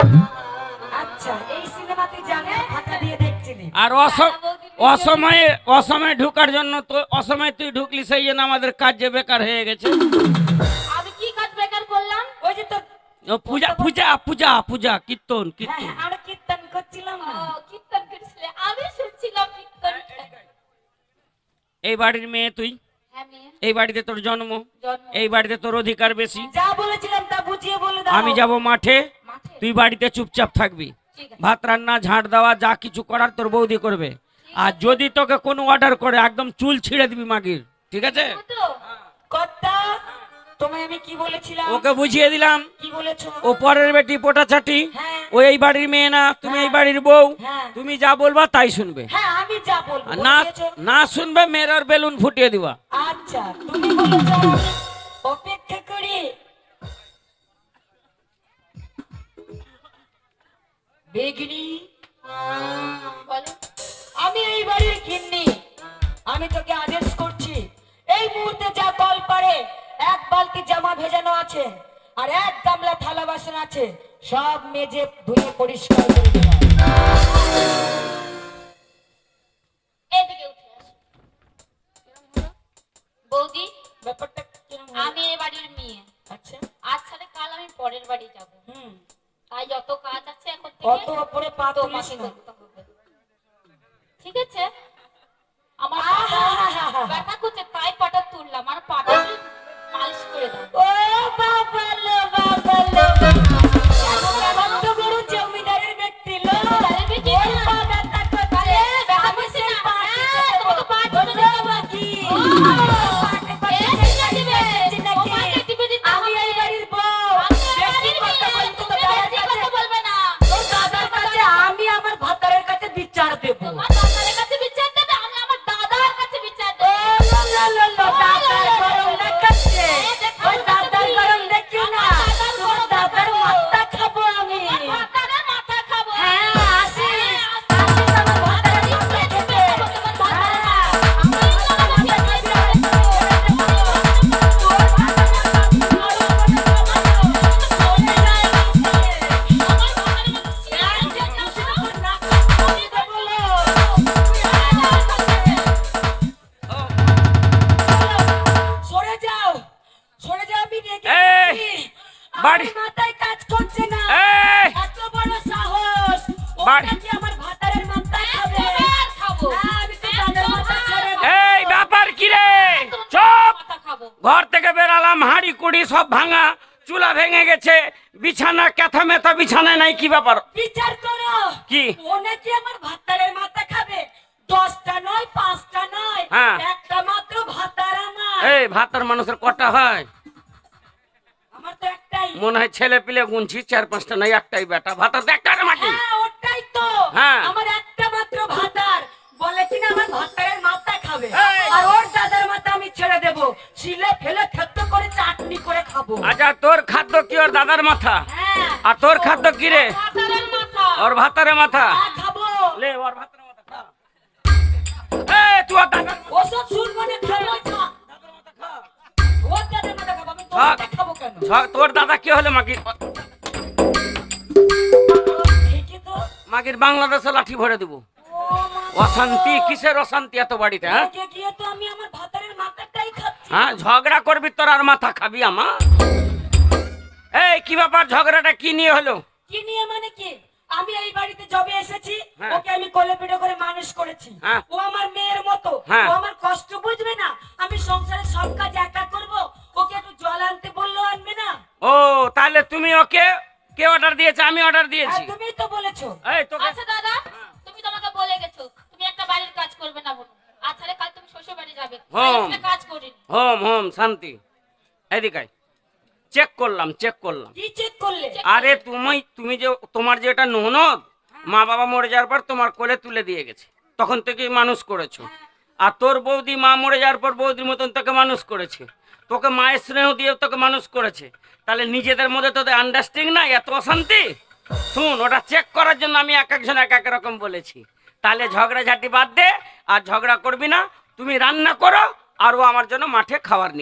আচ্ছা, এই সিনেমাতে জানে ভাতা দিয়ে দেখছিলি। আর অসময়ে ঢুকার জন্য তো অসময়ে তুই ঢুকলি, সেই জন্য আমাদের কাজ যে বেকার হয়ে গেছে। আমি কি কাজ বেকার করলাম? ওই যে তো ও পূজা পূজা পূজা পূজা কীর্তন হ্যাঁ, কীর্তন। হ্যাঁ, আমরা কীর্তন করছিলাম না। ও, কীর্তন করছিলে, আমি শুনছিলাম কীর্তন। এই বাড়ির মেয়ে তুই, হ্যাঁ মেয়ে, এই বাড়িতে তোর জন্ম, জন্ম। এই বাড়িতে তোর অধিকার বেশি। যা বলেছিলাম তা বুঝিয়ে বলে দাও। আমি যাব মাঠে, মাঠে? তুই বাড়িতে চুপচাপ থাকবি। ঠিক আছে। ভাত রান্না ঝাঁট দেওয়া যা কিছু করার তোর বৌদি করবে। আর যদি তোকে কোনো অর্ডার করে একদম চুল ছিঁড়ে দিবি মাগির, ঠিক আছে? তো কর্তা, তোমায় আমি কি বলেছিলাম? ওকে বুঝিয়ে দিলাম। কি বলেছো? ও পরের বেটি পোটাচাটি, হ্যাঁ। ও এই বাড়ির মেয়ে না, তুমি এই বাড়ির বউ। হ্যাঁ। তুমি যা বলবা তাই শুনবে। হ্যাঁ, আমি যা বলবো আর বলে দিয়েছো। না শুনবে মেয়ের বেলুন ফুটিয়ে দিবা। আচ্ছা, তুমি বলেছো, আমি অপেক্ষা করি। বেগনি, বলো। আমি এই বাড়ির গিন্নি। আমি তোকে আদেশ করছি, এই মুহূর্তে যা কল পারে এক বালতি জামা ভেজানো আছে আর এক গামলা থালা বাসন আছে, সব মেজে ধুয়ে পরিষ্কার করে দিবা। এদিকে উঠে আসো। বৌদি, ব্যাপারটা কিরম হলো? আমি এই বাড়ির মেয়ে। আচ্ছা, আজ ছাড়া কাল আমি পরের বাড়ি যাব। হুম, তাই যত কাজ আছে এখন কত থেকে ওপরে পা তুলিস তোমাকে না। করতে হবে। ঠিক আছে? আমার আহা! ব্যথা করছে তাই পাটা তুললাম, আর পাটা মালিশ করে দাও। ও বাবা লো, বাবা লো, কত বড় জমিদারের ব্যক্তি লো। জমিদারের ব্যক্তি? ওই পা ব্যথা করছে। আরে, ব্যথা আমি করছে সেই না? পা হ্যাঁ, টিপে তোমাকে পা দেবো। টিপে দেবো। বাকি। ও, পাটে এ, পাটে টিপে দিবে। এসেছি নাকি? ও, পাটে টিপে দিতে আমি হবে। এই বাড়ির বউ। আমি এই বেশি বাড়ির কথা মেয়ে, বলতে তো তুমি দাদার বেশি কাছে- কথা বলবে না। তোর দাদার কাছে আমি আমার ভাতারের কাছে বিচার দেবো। তোমার দাদার কাছে বিচার দেবে, আমি আমার দাদার কাছে বিচার ও দেবো। লো লো লো, দাদার গরম দেখাচ্ছে। ওই দাদার গরম দেখিও না, তোর দাদার মাথা খাবো আমি। তোমার ভাতারের মাথা খাবো। হ্যাঁ, আসিস, আসিস আমার ভাতারের মাথা খেতে। সরে যাও, সরে যাও, আমি রেগে এই, গেছি। বাড়ি- আমার মাথায় কাজ করছে না। এই, এত বড় সাহস, ও বাড়ি- নাকি আমার ভাতারের মাথা খাবে। খাবো। হ্যাঁ, আমি তো তাদের মাথা ছেড়ে দেব। এই ব্যাপার কি রে? চুপ! মাথা খাবো। ঘর থেকে বেরালাম, হাঁড়ি কুড়ি সব ভাঙা, চুলা ভেঙে গেছে, বিছানা ক্যাথা মেথা বিছানায় নাই, কি ব্যাপার? বিচার করো। কি? ও নাকি আমার ভাতারের মাথা খাবে। 10টা নয়, 5টা নয়, হ্যাঁ। একটা মাত্র ভাতার আমার। এই ভাতার মানুষের কটা হয়? আমার তো একটাই। মনে হয় ছেলে পিলে গুনছি 4-5টা নাই, একটাই বেটা। ভাতার তো একটা মাটি। হ্যাঁ, ওটাই তো। হ্যাঁ। আমার একটা মাত্র ভাতার, বলে কিনা আমার ভাতারের মাথা খাবে। এই। আর ওর দাদার মাথা আমি ছেড়ে দেব, শিলে ফেলে থেত্ত করে চাটনি করে খাবো। আচ্ছা, তোর খাদ্য কি ওর দাদার মাথা? হ্যাঁ, আর তোর খাদ্য কি রে? ভাতারের মাথা। ওর ভাতারে মাথা। খাবো। লে ওর ভাতারে মাথা খা। এই তুই ওর দাদার মাথা- ওসব শুনবো না, খাবো খা। দাদার মাথা খা। ওর দাদার মাথা খাবো, আমি তোর থাক। মাথা খাবো কেন? তোর দাদা কি হলে মাগির? ঠিকই তো। মাগির বাংলাদেশে লাঠি ভরে দেবো। ও মা, অশান্তি কিসের অশান্তি এত বাড়িতে? হ্যাঁ, রেগে গিয়ে তো আমি আমার ভাতারের মাথাটাই খাচ্ছি। হ্যাঁ, ঝগড়া করবি তোর আর মাথা খাবি আমার? এই কি ব্যাপার, ঝগড়াটা কি নিয়ে হলো? কি নিয়ে মানে কি? আমি এই বাড়িতে যবে এসেছি, হ্যাঁ। ওকে আমি কোলে পিঠে করে মানুষ করেছি। হ্যাঁ। ও আমার মেয়ের মতো। হ্যাঁ। ও আমার কষ্ট বুঝবে না। আমি সংসারে সব কাজ একা করব, ওকে একটু জল আনতে বললেও আনবে না। ও তাহলে তুমি ওকে, কে অর্ডার দিয়েছে? আমি অর্ডার আর দিয়েছি। তুমিই তো বলেছো। এই তোকে আচ্ছা দাদা, তুমি তো আমাকে বলে গেছো তুমি একটা বাড়ির কাজ করবে না বলো। আজ ছাড়া কাল তুমি শ্বশুর বাড়ি যাবে। তাই হ্যাঁ। একটা কাজ করিনি। হোম হোম শান্তি। এদিকে চেক করলাম, চেক করলাম। কি চেক করলে? আরে তুমি যে তোমার যে এটা ননদ, মা বাবা মরে যাওয়ার পর তোমার কোলে তুলে দিয়ে গেছে, তখন থেকে মানুষ করেছো। আর তোর বৌদি মা মরে যাওয়ার পর বৌদির মতন তোকে মানুষ করেছে, তোকে মায়ের স্নেহ দিয়ে তোকে মানুষ করেছে। তাহলে নিজেদের মধ্যে তোদের আন্ডারস্ট্যান্ডিং না, এত অশান্তি। শুন, ওটা চেক করার জন্য আমি এক একজন এক এক রকম বলেছি। তাহলে ঝগড়াঝাটি বাদ দে, আর ঝগড়া করবি না। তুমি রান্না করো, আর ও আমার জন্য মাঠে খাবার নিয়ে